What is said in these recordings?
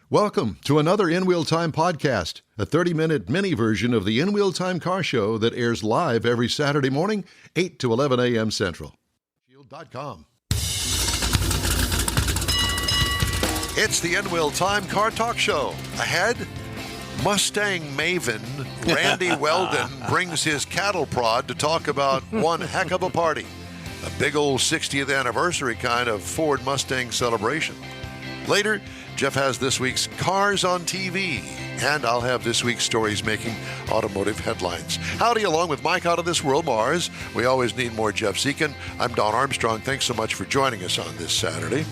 Welcome to another In Wheel Time podcast, a 30-minute mini version of the In Wheel Time car show that airs live every Saturday morning, 8 to 11 a.m. Central. Field.com. It's the In Wheel Time car talk show. Ahead, Mustang maven Randy Weldon brings his cattle prod to talk about one heck of a party, a big old 60th anniversary kind of Ford Mustang celebration. Later, Jeff has this week's Cars on TV, and I'll have this week's stories making automotive headlines. Howdy, along with Mike out of this world, Mars. We always need more Jeff Zekin. I'm Don Armstrong. Thanks so much for joining us on this Saturday.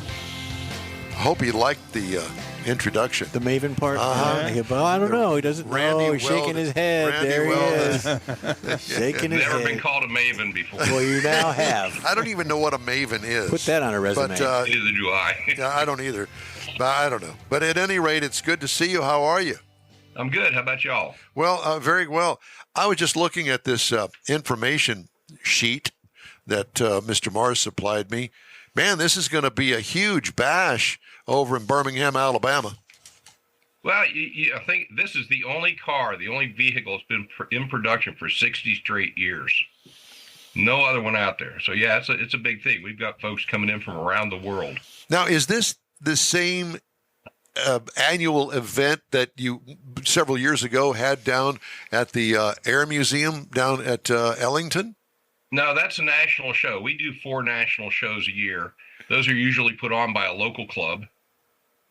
I hope you liked the introduction. The Maven part? Uh-huh. Well, I don't know. He doesn't know. He's shaking his head. Randy there Weldon. he is. Shaking his head. Never been called a Maven before. Well, you now have. I don't even know what a maven is. Put that on a resume. But, Neither do I. yeah, I don't either. I don't know. But at any rate, it's good to see you. How are you? I'm good. How about y'all? Well, very well. I was just looking at this information sheet that Mr. Mars supplied me. Man, this is going to be a huge bash over in Birmingham, Alabama. Well, I think this is the only vehicle that's been in production for 60 straight years. No other one out there. So, yeah, it's a big thing. We've got folks coming in from around the world. Now, is this the same annual event that you several years ago had down at the Air Museum down at Ellington? No, that's a national show. We do 4 national shows a year. Those are usually put on by a local club.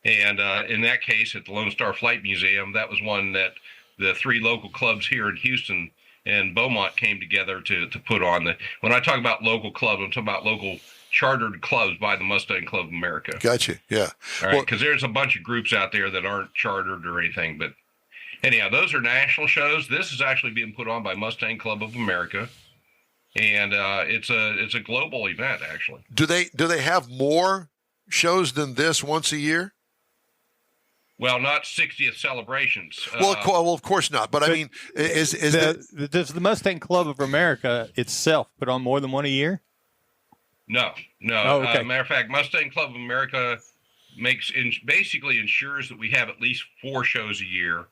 And in that case, at the Lone Star Flight Museum, that was one that the 3 local clubs here in Houston and Beaumont came together to put on. When I talk about local clubs, I'm talking about local chartered clubs by the Mustang Club of America. Gotcha, yeah. All right, because there's a bunch of groups out there that aren't chartered or anything. But anyhow, those are national shows. This is actually being put on by Mustang Club of America. And it's a global event, actually. Do they have more shows than this once a year? Well, not 60th celebrations. Well, of course not. But I mean, does the Mustang Club of America itself put on more than one a year? No. Oh, okay. Matter of fact, Mustang Club of America basically ensures that we have at least 4 shows a year.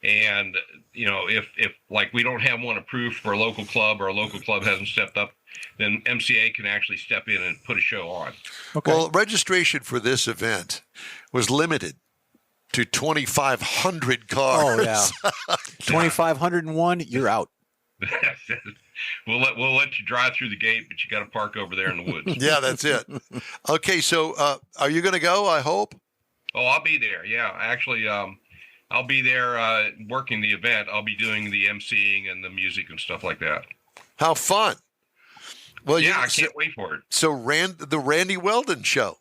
And, you know, if like we don't have one approved for a local club or a local club hasn't stepped up, then MCA can actually step in and put a show on. Okay. Well, registration for this event was limited to 2,500 cars. Oh, yeah. 2,501, you're out. We'll let you drive through the gate, but you got to park over there in the woods. Yeah, that's it. Okay, so are you going to go, I hope? Oh, I'll be there. Yeah, actually, I'll be there working the event. I'll be doing the emceeing and the music and stuff like that. How fun. Well, yeah, I can't wait for it. So the Randy Weldon show.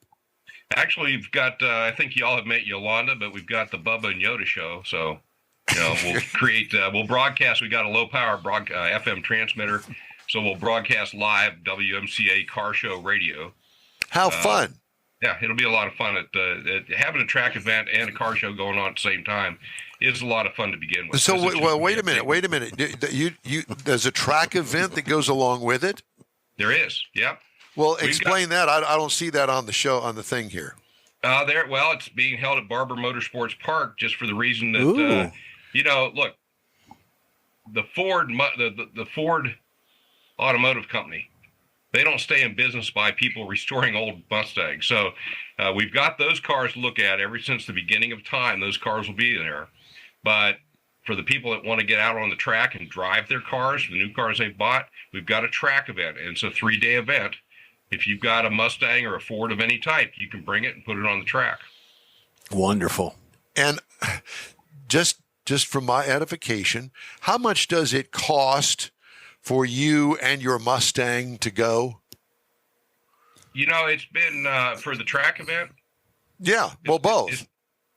Actually, we've got, I think y'all have met Yolanda, but we've got the Bubba and Yoda show. So, you know, we'll broadcast. We got a low power FM transmitter. So we'll broadcast live WMCA car show radio. How fun. Yeah, it'll be a lot of fun. Having a track event and a car show going on at the same time is a lot of fun to begin with. So, wait a minute. You there's a track event that goes along with it? There is, yep. Well, explain that. I don't see that on the show, on the thing here. It's being held at Barber Motorsports Park just for the reason that, look, the Ford Automotive Company, they don't stay in business by people restoring old Mustangs. So we've got those cars to look at ever since the beginning of time. Those cars will be there. But for the people that want to get out on the track and drive their cars, the new cars they've bought, we've got a track event. And it's a 3-day event. If you've got a Mustang or a Ford of any type, you can bring it and put it on the track. Wonderful. And just for my edification, how much does it cost for you and your Mustang to go? You know, it's been for the track event. Yeah, well, both.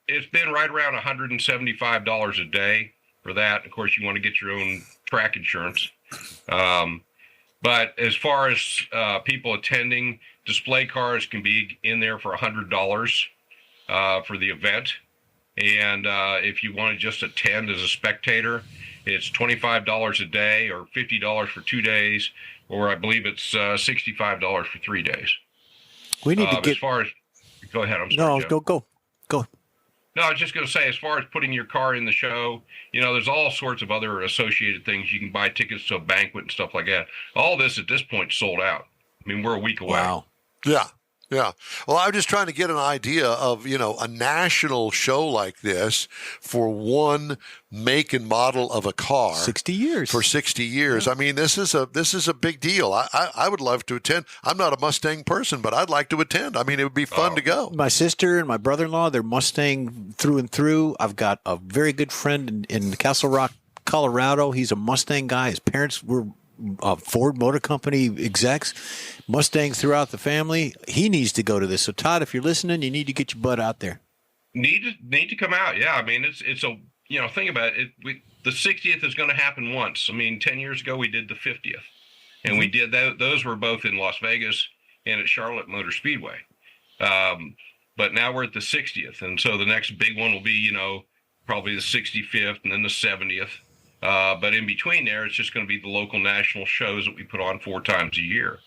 It's been right around $175 a day for that. Of course, you want to get your own track insurance. But as far as people attending, display cars can be in there for $100 for the event. And if you want to just attend as a spectator, it's $25 a day or $50 for 2 days, or I believe it's $65 for 3 days. We need to get. As far as, go ahead. I'm sorry. No, Joe. go. No, I was just going to say, as far as putting your car in the show, there's all sorts of other associated things. You can buy tickets to a banquet and stuff like that. All this at this point sold out. I mean, we're a week away. Wow. Yeah. Yeah. Well, I'm just trying to get an idea of, a national show like this for one make and model of a car. 60 years. For 60 years. Yeah. I mean, this is a big deal. I would love to attend. I'm not a Mustang person, but I'd like to attend. I mean, it would be fun to go. My sister and my brother-in-law, they're Mustang through and through. I've got a very good friend in Castle Rock, Colorado. He's a Mustang guy. His parents were Ford Motor Company execs, Mustangs throughout the family. He needs to go to this. So, Todd, if you're listening, you need to get your butt out there. Need to come out. Yeah, I mean, it's a think about it. The 60th is going to happen once. I mean, 10 years ago we did the 50th, and we did that. Those were both in Las Vegas and at Charlotte Motor Speedway. But now we're at the 60th, and so the next big one will be probably the 65th and then the 70th. But in between there, it's just going to be the local national shows that we put on 4 times a year.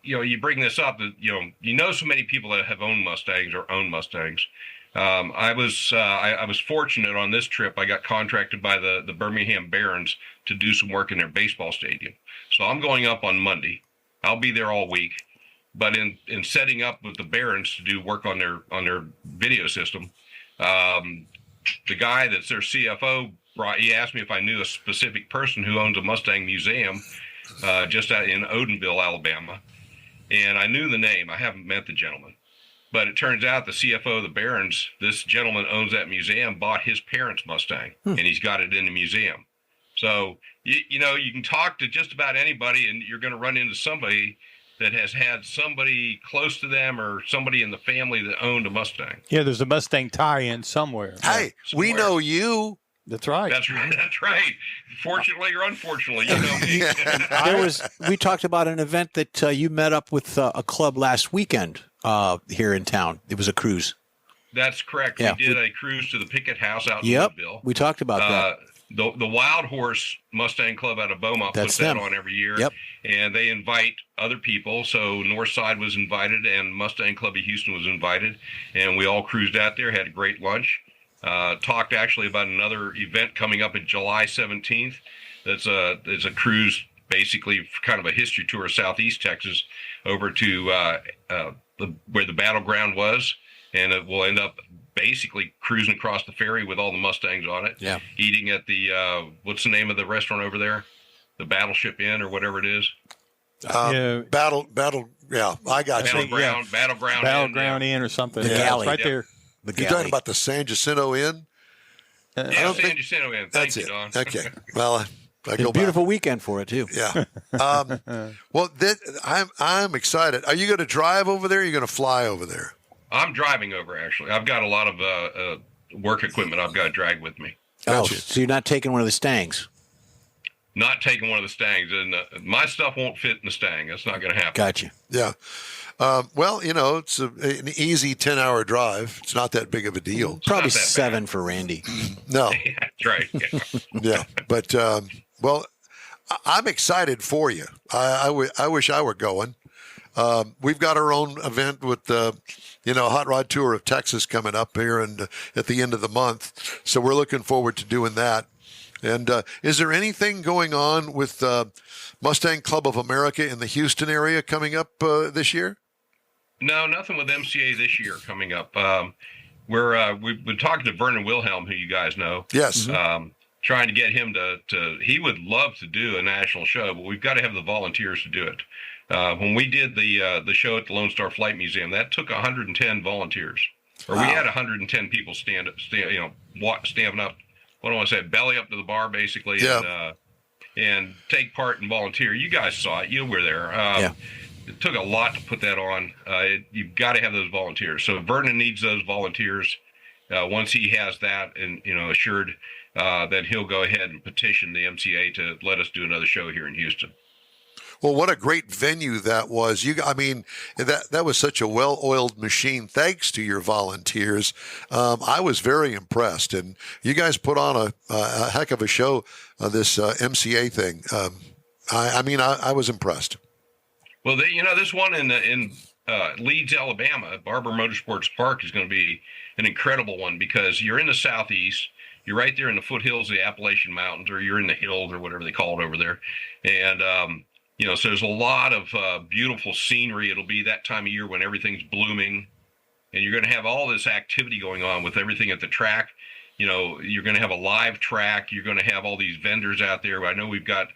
You bring this up that, so many people that have owned Mustangs or own Mustangs. I was fortunate on this trip. I got contracted by the Birmingham Barons to do some work in their baseball stadium. So I'm going up on Monday. I'll be there all week. But in setting up with the Barons to do work on their video system, the guy that's their CFO he asked me if I knew a specific person who owns a Mustang museum just out in Odenville, Alabama. And I knew the name. I haven't met the gentleman. But it turns out the CFO of the Barons, this gentleman owns that museum, bought his parents' Mustang, and he's got it in the museum. So, you can talk to just about anybody, and you're going to run into somebody that has had somebody close to them or somebody in the family that owned a Mustang. Yeah, there's a Mustang tie-in somewhere. Hey, we know you. That's right. That's right. Fortunately or unfortunately, you know me. We talked about an event that you met up with a club last weekend here in town. It was a cruise. That's correct. Yeah. We did a cruise to the Picket House out in Woodville. We talked about that. The Wild Horse Mustang Club out of Beaumont puts that on every year. Yep. And they invite other people. So Northside was invited and Mustang Club of Houston was invited. And we all cruised out there, had a great lunch. Talked actually about another event coming up in July 17th. It's a cruise, basically kind of a history tour of Southeast Texas over to where the battleground was. And it will end up basically cruising across the ferry with all the Mustangs on it. Yeah. Eating at the, what's the name of the restaurant over there? The Battleship Inn or whatever it is. Battle. Yeah, I got you. Battleground Inn or something. The Galley. Right there. You're talking about the San Jacinto Inn? Yeah, San Jacinto Inn. Thank you, Don. Okay. Well, I go a beautiful weekend for it too. Yeah. Well, I'm excited. Are you going to drive over there? Or are you going to fly over there? I'm driving over, actually. I've got a lot of work equipment I've got to drag with me. Gotcha. So you're not taking one of the Stangs? Not taking one of the Stangs. And my stuff won't fit in the Stang. That's not going to happen. Gotcha. Yeah. Well, it's an easy 10-hour drive. It's not that big of a deal. Probably 7 for Randy. No. Yeah, that's right. Yeah. Yeah. But, well, I'm excited for you. I wish I were going. We've got our own event with Hot Rod Tour of Texas coming up here at the end of the month. So we're looking forward to doing that. And is there anything going on with Mustang Club of America in the Houston area coming up this year? No, nothing with MCA this year coming up. We've been talking to Vernon Wilhelm, who you guys know. Yes. Trying to get him to he would love to do a national show, but we've got to have the volunteers to do it. When we did the show at the Lone Star Flight Museum, that took 110 volunteers, or we had 110 people stand up. What do I want to say? Belly up to the bar, basically, and take part and volunteer. You guys saw it; you were there. It took a lot to put that on. You've got to have those volunteers. So Vernon needs those volunteers. Once he has that, and assured, then he'll go ahead and petition the MCA to let us do another show here in Houston. Well, what a great venue that was. That was such a well-oiled machine. Thanks to your volunteers. I was very impressed. And you guys put on a heck of a show, this MCA thing. I was impressed. Well, this one in Leeds, Alabama, Barber Motorsports Park is going to be an incredible one because you're in the southeast. You're right there in the foothills of the Appalachian Mountains, or you're in the hills, or whatever they call it over there. And, so there's a lot of beautiful scenery. It'll be that time of year when everything's blooming. And you're going to have all this activity going on with everything at the track. You're going to have a live track. You're going to have all these vendors out there. I know we've got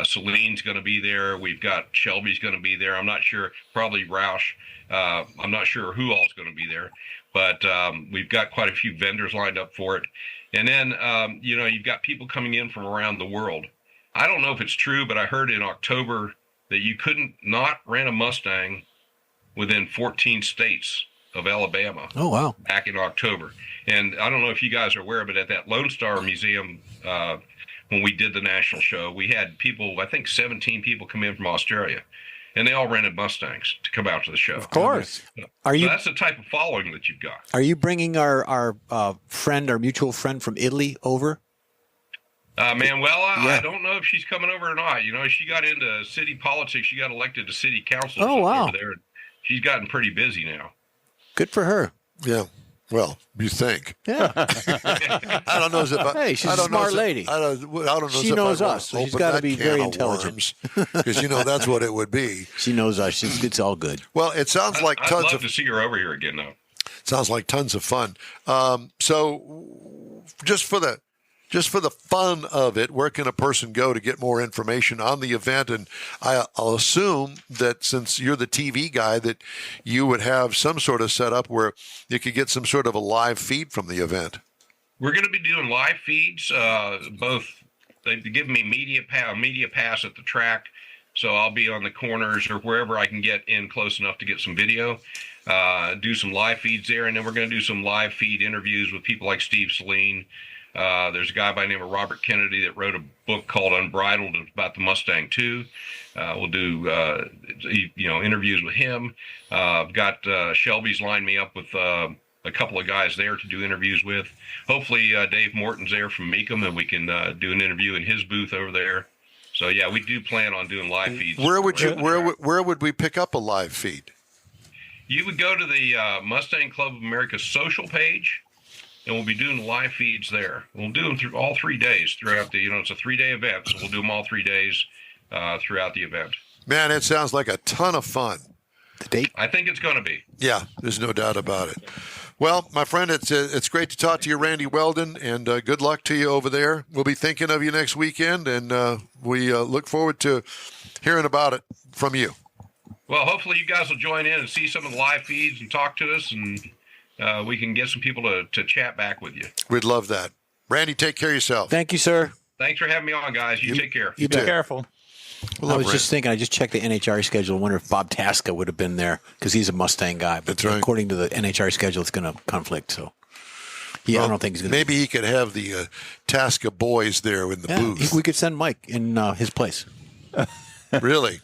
Celine's going to be there. We've got Shelby's going to be there. I'm not sure, probably Roush. I'm not sure who all's going to be there. But we've got quite a few vendors lined up for it. And then, you've got people coming in from around the world. I don't know if it's true, but I heard in October that you couldn't not rent a Mustang within 14 states of Alabama. Oh, wow. Back in October. And I don't know if you guys are aware, but at that Lone Star Museum, when we did the national show, we had people, I think 17 people come in from Australia, and they all rented Mustangs to come out to the show. Of course. So that's the type of following that you've got. Are you bringing our mutual friend from Italy over? I don't know if she's coming over or not. She got into city politics. She got elected to city council over there. She's gotten pretty busy now. Good for her. Yeah. Well, you think? Yeah. I don't know if hey, she's a smart lady. I don't know. She knows us, so she's got to be very intelligent. Because that's what it would be. She knows us. It's all good. Well, it sounds like I'd love to see her over here again, though. Sounds like tons of fun. So, just for the fun of it, where can a person go to get more information on the event? And I'll assume that since you're the TV guy, that you would have some sort of setup where you could get some sort of a live feed from the event. We're going to be doing live feeds. Both they've given me media pass at the track, so I'll be on the corners or wherever I can get in close enough to get some video. Do some live feeds there, and then we're going to do some live feed interviews with people like Steve Celine. There's a guy by the name of Robert Kennedy that wrote a book called Unbridled about the Mustang 2. We'll do, interviews with him. I've got Shelby's lined me up with a couple of guys there to do interviews with. Hopefully Dave Morton's there from Meekum, and we can do an interview in his booth over there. So yeah, we do plan on doing live feeds. Where would we pick up a live feed? You would go to the Mustang Club of America's social page. And we'll be doing live feeds there. We'll do them through all 3 days throughout it's a 3-day event, so we'll do them all 3 days throughout the event. Man, it sounds like a ton of fun. The date? I think it's going to be. Yeah, there's no doubt about it. Well, my friend, it's great to talk to you, Randy Weldon, and good luck to you over there. We'll be thinking of you next weekend, and we look forward to hearing about it from you. Well, hopefully you guys will join in and see some of the live feeds and talk to us, and we can get some people to chat back with you. We'd love that. Randy, take care of yourself. Thank you, sir. Thanks for having me on, guys. You take care. You be careful. I was just thinking, I just checked the NHRA schedule. I wonder if Bob Tasca would have been there because he's a Mustang guy. But That's right. According to the NHRA schedule, it's going to conflict. So, I don't think he's going to. Maybe he could have the Tasca boys there in the booth. We could send Mike in his place. Really?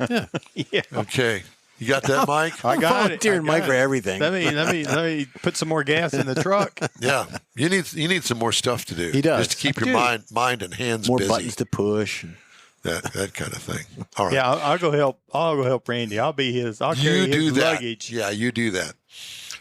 Yeah. Okay. You got that, Mike? I got it. Volunteering Mike for everything. Let me put some more gas in the truck. Yeah. You need some more stuff to do. He does. Just to keep your mind and hands more busy. More buttons to push. That kind of thing. All right. Yeah, I'll go help Randy. I'll be his. I'll carry his luggage. Yeah, you do that.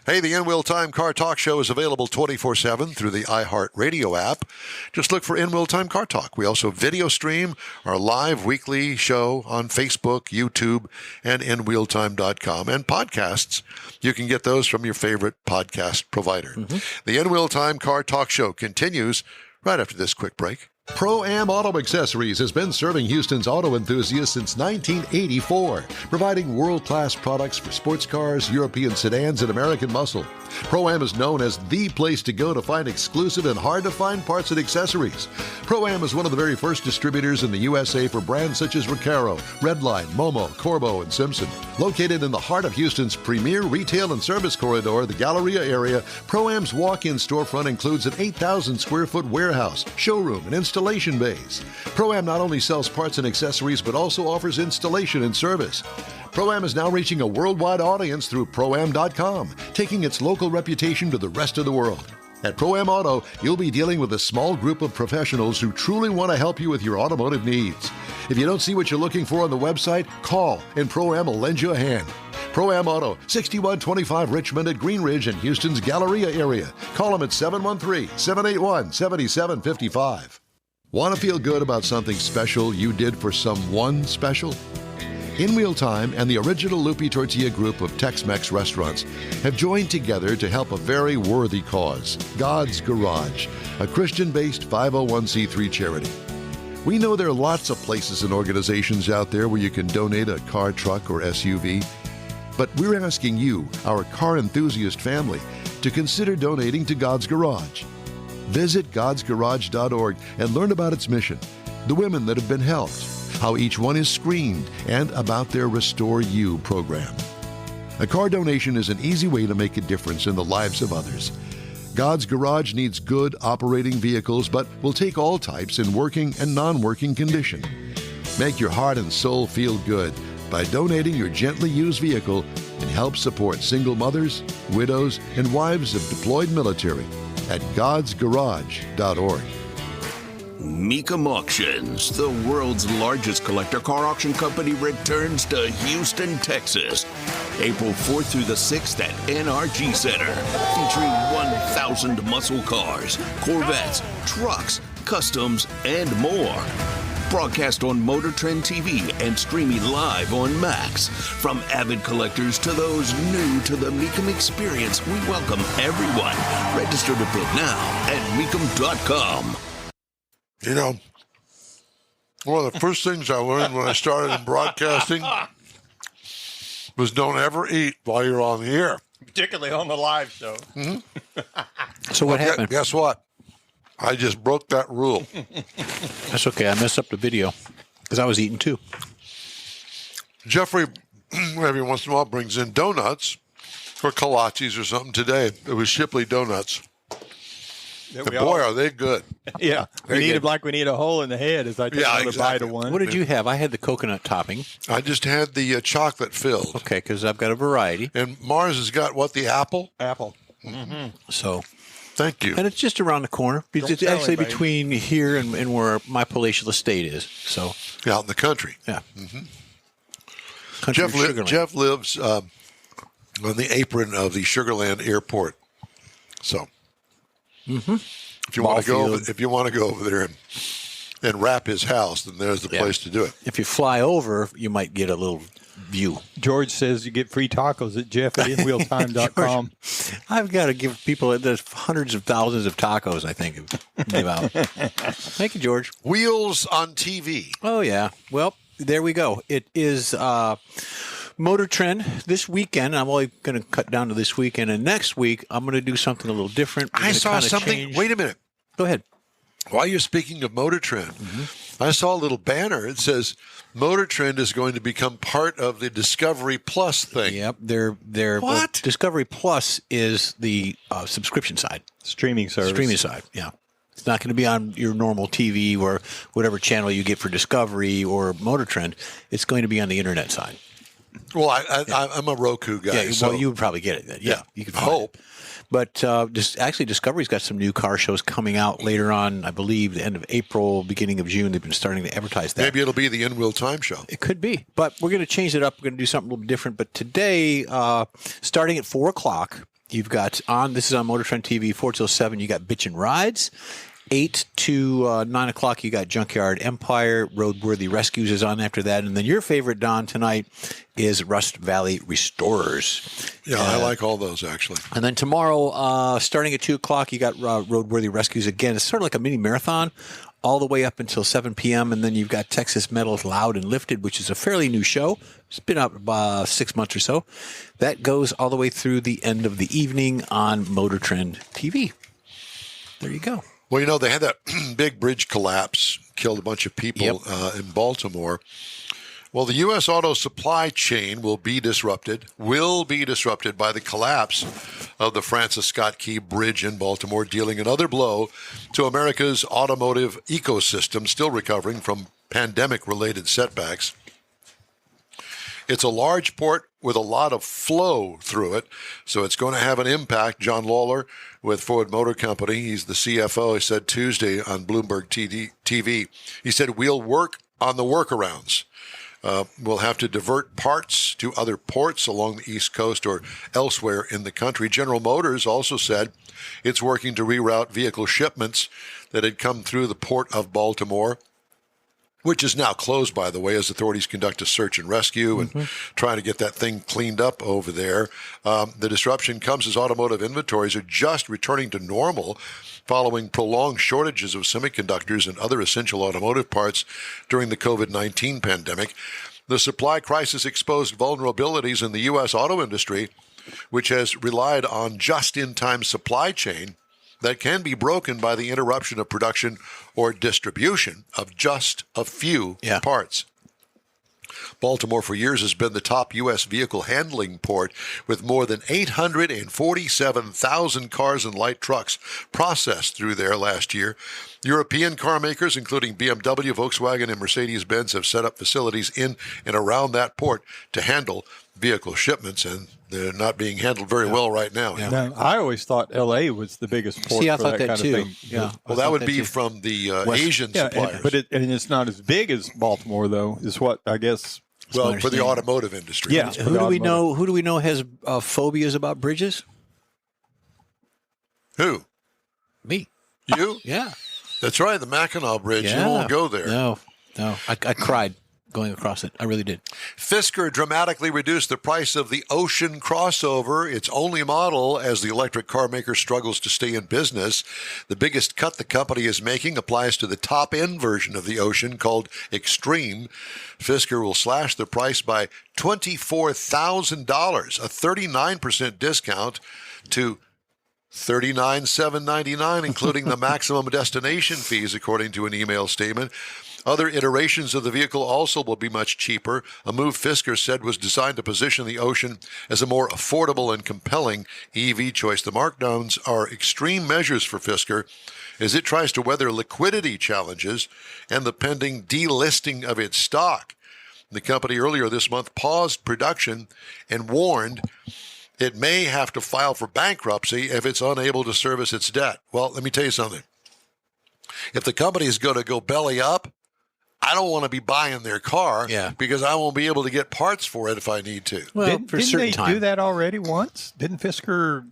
Hey, the In-Wheel Time Car Talk Show is available 24/7 through the iHeartRadio app. Just look for In-Wheel Time Car Talk. We also video stream our live weekly show on Facebook, YouTube, and InWheelTime.com. And podcasts, you can get those from your favorite podcast provider. Mm-hmm. The In-Wheel Time Car Talk Show continues right after this quick break. Pro-Am Auto Accessories has been serving Houston's auto enthusiasts since 1984, providing world-class products for sports cars, European sedans, and American muscle. Pro-Am is known as the place to go to find exclusive and hard-to-find parts and accessories. Pro-Am is one of the very first distributors in the USA for brands such as Recaro, Redline, Momo, Corbo, and Simpson. Located in the heart of Houston's premier retail and service corridor, the Galleria area, Pro-Am's walk-in storefront includes an 8,000-square-foot warehouse, showroom, and installation bays. Pro-Am not only sells parts and accessories, but also offers installation and service. Pro-Am is now reaching a worldwide audience through Pro-Am.com, taking its local reputation to the rest of the world. At Pro-Am Auto, you'll be dealing with a small group of professionals who truly want to help you with your automotive needs. If you don't see what you're looking for on the website, call and Pro-Am will lend you a hand. Pro-Am Auto, 6125 Richmond at Green Ridge and Houston's Galleria area. Call them at 713-781-7755. Want to feel good about something special you did for someone special? In Wheel Time and the original Lupi Tortilla group of Tex-Mex restaurants have joined together to help a very worthy cause, God's Garage, a Christian-based 501c3 charity. We know there are lots of places and organizations out there where you can donate a car, truck, or SUV, but we're asking you, our car enthusiast family, to consider donating to God's Garage. Visit godsgarage.org and learn about its mission, the women that have been helped, how each one is screened, and about their Restore You program. A car donation is an easy way to make a difference in the lives of others. God's Garage needs good operating vehicles, but will take all types in working and non-working condition. Make your heart and soul feel good by donating your gently used vehicle and help support single mothers, widows, and wives of deployed military at godsgarage.org. Mecum Auctions, the world's largest collector car auction company, returns to Houston, Texas, April 4th through the 6th at NRG Center, featuring 1,000 muscle cars, Corvettes, trucks, customs, and more. Broadcast on Motor Trend TV and streaming live on Max. From avid collectors to those new to the Mecum experience, we welcome everyone. Register to bid now at mecum.com. You know, one of the first things I learned when I started in broadcasting was don't ever eat while you're on the air. Particularly on the live show. Mm-hmm. So what happened? Guess what? I just broke that rule. That's okay. I messed up the video because I was eating too. Jeffrey, every once in a while, brings in donuts or kolaches or something. Today, it was Shipley donuts. Yeah, boy, are they good. Yeah. We Very need good. it like we need a hole in the head as I take another bite of one. What did you have? I had the coconut topping. I just had the chocolate filled. Okay, because I've got a variety. And Mars has got what, the apple? Apple. Mm-hmm. So, thank you. and it's just around the corner. It's tell actually anybody. between here and where my palatial estate is. So, Out in the country. yeah. Country of Sugarland. Jeff lives on the apron of the Sugarland Airport. So, if you want to go, over there and wrap his house, then there's the place to do it. If you fly over, you might get a little view. George says you get free tacos at jeff@inwheeltime.com. I've got to give people, there's hundreds of thousands of tacos, I think, give out. Thank you, George. Wheels on TV. Oh, yeah. Well, there we go. It is Motor Trend this weekend. I'm only going to cut down to this weekend. And next week, I'm going to do something a little different. I saw something. Wait a minute. Go ahead. While you're speaking of Motor Trend, I saw a little banner. It says Motor Trend is going to become part of the Discovery Plus thing. Yep. They're What? Well, Discovery Plus is the subscription side. Streaming service. Streaming side, yeah. It's not going to be on your normal TV or whatever channel you get for Discovery or Motor Trend. It's going to be on the internet side. Well, I'm a Roku guy. Yeah, so well, you would probably get it then. Yeah, you could find hope. it. But actually, Discovery's got some new car shows coming out later on, I believe, the end of April, beginning of June. They've been starting to advertise that. Maybe it'll be the In-Wheel Time show. It could be. But we're going to change it up. We're going to do something a little different. But today, starting at 4 o'clock, you've got this is on Motor Trend TV, 4 till 7, you got Bitchin' Rides. 8 to 9 o'clock, you got Junkyard Empire. Roadworthy Rescues is on after that. And then your favorite, Don, tonight is Rust Valley Restorers. Yeah, I like all those, actually. And then tomorrow, starting at 2 o'clock, you got Roadworthy Rescues again. It's sort of like a mini marathon all the way up until 7 p.m. And then you've got Texas Metal's Loud and Lifted, which is a fairly new show. It's been out about 6 months or so. That goes all the way through the end of the evening on Motor Trend TV. There you go. Well, you know, they had that big bridge collapse, killed a bunch of people in Baltimore. Well, the U.S. auto supply chain will be disrupted by the collapse of the Francis Scott Key Bridge in Baltimore, dealing another blow to America's automotive ecosystem, still recovering from pandemic-related setbacks. It's a large port with a lot of flow through it, so it's going to have an impact. John Lawler with Ford Motor Company, he's the CFO, he said Tuesday on Bloomberg TV, he said, we'll work on the workarounds. will have to divert parts to other ports along the East Coast or elsewhere in the country. General Motors also said it's working to reroute vehicle shipments that had come through the port of Baltimore, which is now closed, by the way, as authorities conduct a search and rescue and trying to get that thing cleaned up over there. The disruption comes as automotive inventories are just returning to normal following prolonged shortages of semiconductors and other essential automotive parts during the COVID-19 pandemic. The supply crisis exposed vulnerabilities in the U.S. auto industry, which has relied on just-in-time supply chain that can be broken by the interruption of production or distribution of just a few parts. Baltimore for years has been the top U.S. vehicle handling port with more than 847,000 cars and light trucks processed through there last year. European car makers, including BMW, Volkswagen, and Mercedes-Benz, have set up facilities in and around that port to handle vehicle shipments, and they're not being handled very well right now. No, I always thought L.A. was the biggest port I for thought that kind too. of thing. Yeah. Well, that would be from the Asian suppliers. But it's not as big as Baltimore, though, is what I guess. Well, for the automotive industry. Yeah. Who do we know? Who do we know has phobias about bridges? Who? Me. You? Yeah. That's right, the Mackinac Bridge. Yeah. You won't go there. No. I cried going across it. I really did. Fisker dramatically reduced the price of the Ocean Crossover, its only model, as the electric car maker struggles to stay in business. The biggest cut the company is making applies to the top-end version of the Ocean, called Extreme. Fisker will slash the price by $24,000, a 39% discount to $39,799, including the maximum destination fees, according to an email statement. Other iterations of the vehicle also will be much cheaper, a move Fisker said was designed to position the Ocean as a more affordable and compelling EV choice. The markdowns are extreme measures for Fisker as it tries to weather liquidity challenges and the pending delisting of its stock. The company earlier this month paused production and warned it may have to file for bankruptcy if it's unable to service its debt. Well, let me tell you something. If the company is going to go belly up, I don't want to be buying their car because I won't be able to get parts for it if I need to. Well, Didn't they do that already once? Didn't Fisker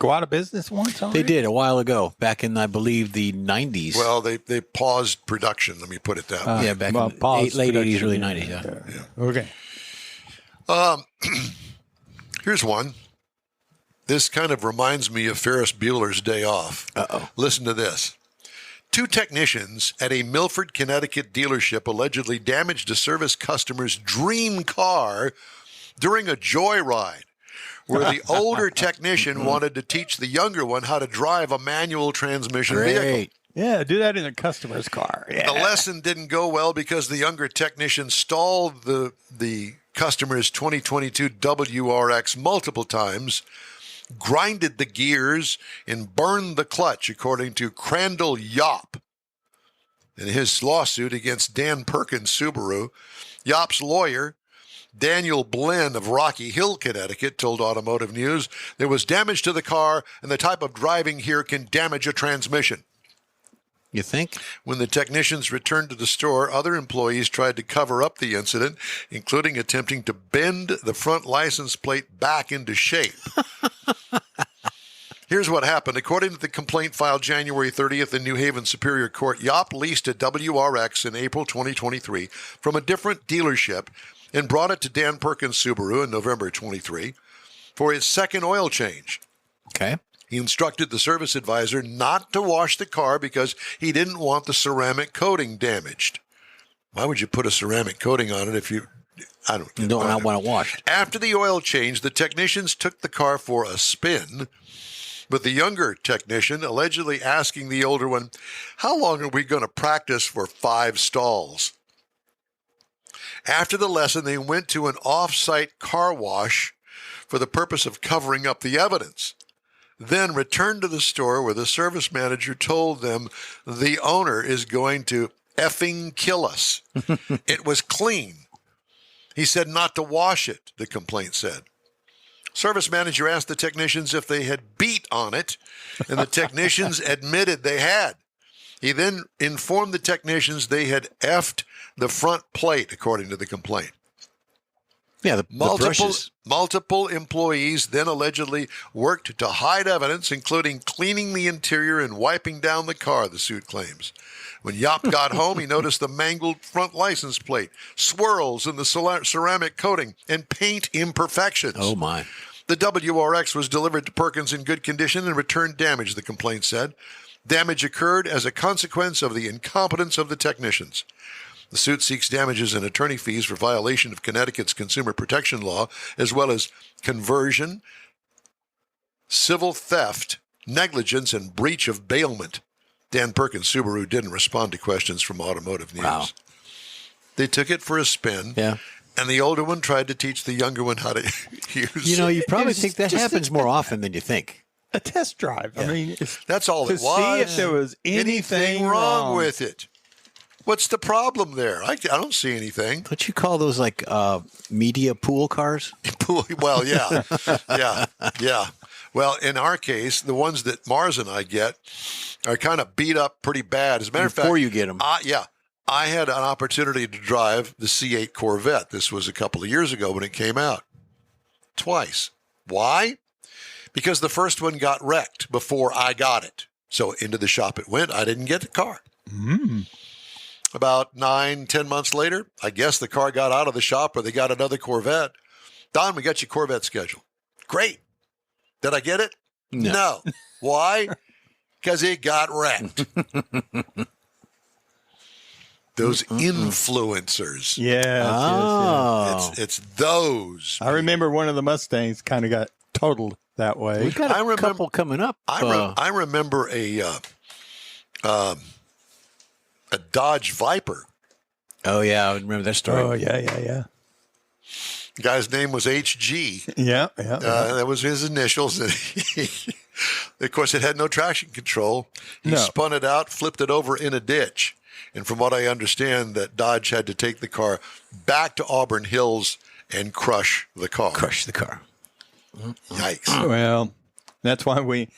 go out of business once already? They did a while ago, back in, I believe, the 90s. Well, they paused production, let me put it that way. back in late 80s, early 90s. Yeah. Okay. Here's one. This kind of reminds me of Ferris Bueller's Day Off. Uh-oh. Listen to this. 2 technicians at a Milford, Connecticut dealership allegedly damaged a service customer's dream car during a joyride, where the older technician wanted to teach the younger one how to drive a manual transmission vehicle. Yeah, do that in a customer's car. Yeah. The lesson didn't go well because the younger technician stalled the customer's 2022 WRX multiple times, grinded the gears, and burned the clutch, according to Crandall Yop in his lawsuit against Dan Perkins Subaru. Yop's lawyer, Daniel Blinn of Rocky Hill, Connecticut, told Automotive News there was damage to the car, and the type of driving here can damage a transmission. You think? When the technicians returned to the store, other employees tried to cover up the incident, including attempting to bend the front license plate back into shape. Here's what happened. According to the complaint filed January 30th in New Haven Superior Court, Yop leased a WRX in April 2023 from a different dealership and brought it to Dan Perkins Subaru in November 23 for his second oil change. Okay. He instructed the service advisor not to wash the car because he didn't want the ceramic coating damaged. Why would you put a ceramic coating on it if you don't want it washed? After the oil change, the technicians took the car for a spin, with the younger technician allegedly asking the older one, "How long are we going to practice for 5 stalls?" After the lesson, they went to an off-site car wash for the purpose of covering up the evidence, then returned to the store where the service manager told them the owner is going to effing kill us. It was clean. He said not to wash it, the complaint said. Service manager asked the technicians if they had beat on it, and the technicians admitted they had. He then informed the technicians they had effed the front plate, according to the complaint. Yeah, the brushes. Multiple employees then allegedly worked to hide evidence, including cleaning the interior and wiping down the car, the suit claims. When Yop got home, he noticed the mangled front license plate, swirls in the ceramic coating, and paint imperfections. Oh, my. The WRX was delivered to Perkins in good condition and returned damaged, the complaint said. Damage occurred as a consequence of the incompetence of the technicians. The suit seeks damages and attorney fees for violation of Connecticut's consumer protection law, as well as conversion, civil theft, negligence, and breach of bailment. Dan Perkins, Subaru, didn't respond to questions from Automotive News. Wow. They took it for a spin. Yeah. And the older one tried to teach the younger one how to use it. You probably think that happens more often than you think. A test drive. Yeah. I mean, that's all to it was. see if there was anything wrong with it. What's the problem there? I don't see anything. Don't you call those like media pool cars? Well, yeah. Yeah. Well, in our case, the ones that Mars and I get are kind of beat up pretty bad. As a matter of fact, before you get them. I had an opportunity to drive the C8 Corvette. This was a couple of years ago when it came out. Twice. Why? Because the first one got wrecked before I got it. So into the shop it went. I didn't get the car. About 9-10 months later, I guess the car got out of the shop or they got another Corvette. Don, we got your Corvette schedule. Great. Did I get it? No. Why? Because it got wrecked. Those influencers. Yes. It's those. I remember one of the Mustangs kind of got totaled that way. We got a couple coming up. I remember a Dodge Viper. Oh, yeah. I remember that story. Oh, yeah. The guy's name was HG. Yeah. That was his initials. Of course, it had no traction control. He spun it out, flipped it over in a ditch. And from what I understand, that Dodge had to take the car back to Auburn Hills and crush the car. Yikes. Well, that's why we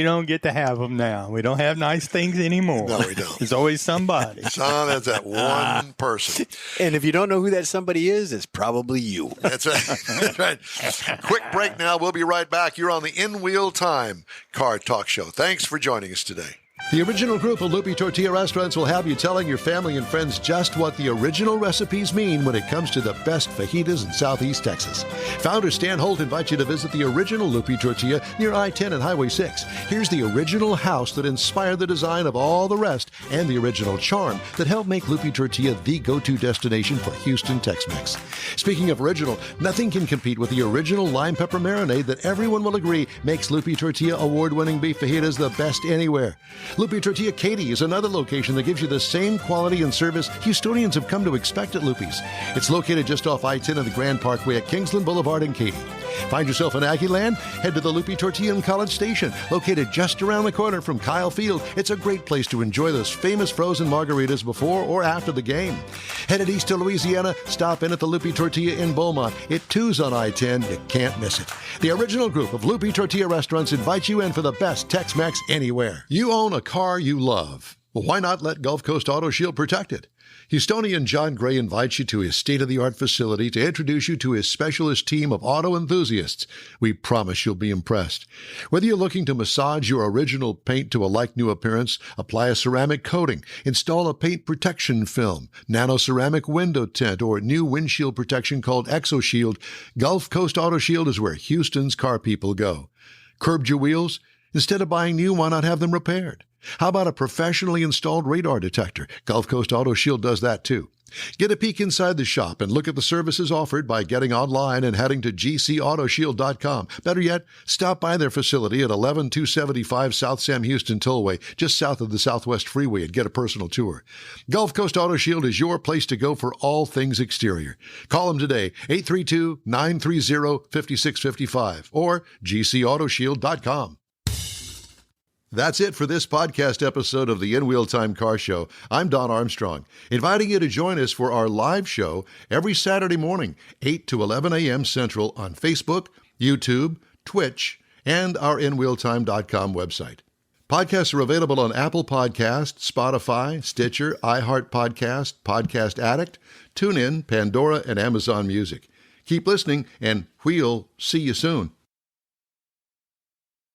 don't get to have them now. We don't have nice things anymore. No, we don't. There's always somebody. So that's that one person. And if you don't know who that somebody is, it's probably you. That's right. That's right. Quick break now. We'll be right back. You're on the In Wheel Time Car Talk Show. Thanks for joining us today. The original group of Loopy Tortilla restaurants will have you telling your family and friends just what the original recipes mean when it comes to the best fajitas in Southeast Texas. Founder Stan Holt invites you to visit the original Loopy Tortilla near I-10 and Highway 6. Here's the original house that inspired the design of all the rest and the original charm that helped make Loopy Tortilla the go-to destination for Houston Tex-Mex. Speaking of original, nothing can compete with the original lime pepper marinade that everyone will agree makes Loopy Tortilla award-winning beef fajitas the best anywhere. Loopy Tortilla Katy is another location that gives you the same quality and service Houstonians have come to expect at Loopy's. It's located just off I-10 and the Grand Parkway at Kingsland Boulevard in Katy. Find yourself in Aggieland? Head to the Loopy Tortilla in College Station, located just around the corner from Kyle Field. It's a great place to enjoy those famous frozen margaritas before or after the game. Headed east to Louisiana? Stop in at the Loopy Tortilla in Beaumont. It too's on I-10. You can't miss it. The original group of Loopy Tortilla restaurants invites you in for the best Tex-Mex anywhere. You own a car you love. Well, why not let Gulf Coast Auto Shield protect it? Houstonian John Gray invites you to his state-of-the-art facility to introduce you to his specialist team of auto enthusiasts. We promise you'll be impressed. Whether you're looking to massage your original paint to a like-new appearance, apply a ceramic coating, install a paint protection film, nano-ceramic window tint, or new windshield protection called ExoShield, Gulf Coast Auto Shield is where Houston's car people go. Curbed your wheels? Instead of buying new, why not have them repaired? How about a professionally installed radar detector? Gulf Coast Auto Shield does that too. Get a peek inside the shop and look at the services offered by getting online and heading to gcautoshield.com. Better yet, stop by their facility at 11275 South Sam Houston Tollway, just south of the Southwest Freeway, and get a personal tour. Gulf Coast Auto Shield is your place to go for all things exterior. Call them today, 832-930-5655 or gcautoshield.com. That's it for this podcast episode of the In Wheel Time Car Show. I'm Don Armstrong, inviting you to join us for our live show every Saturday morning, 8 to 11 a.m. Central on Facebook, YouTube, Twitch, and our InWheelTime.com website. Podcasts are available on Apple Podcasts, Spotify, Stitcher, iHeart Podcast, Podcast Addict, TuneIn, Pandora, and Amazon Music. Keep listening, and we'll see you soon.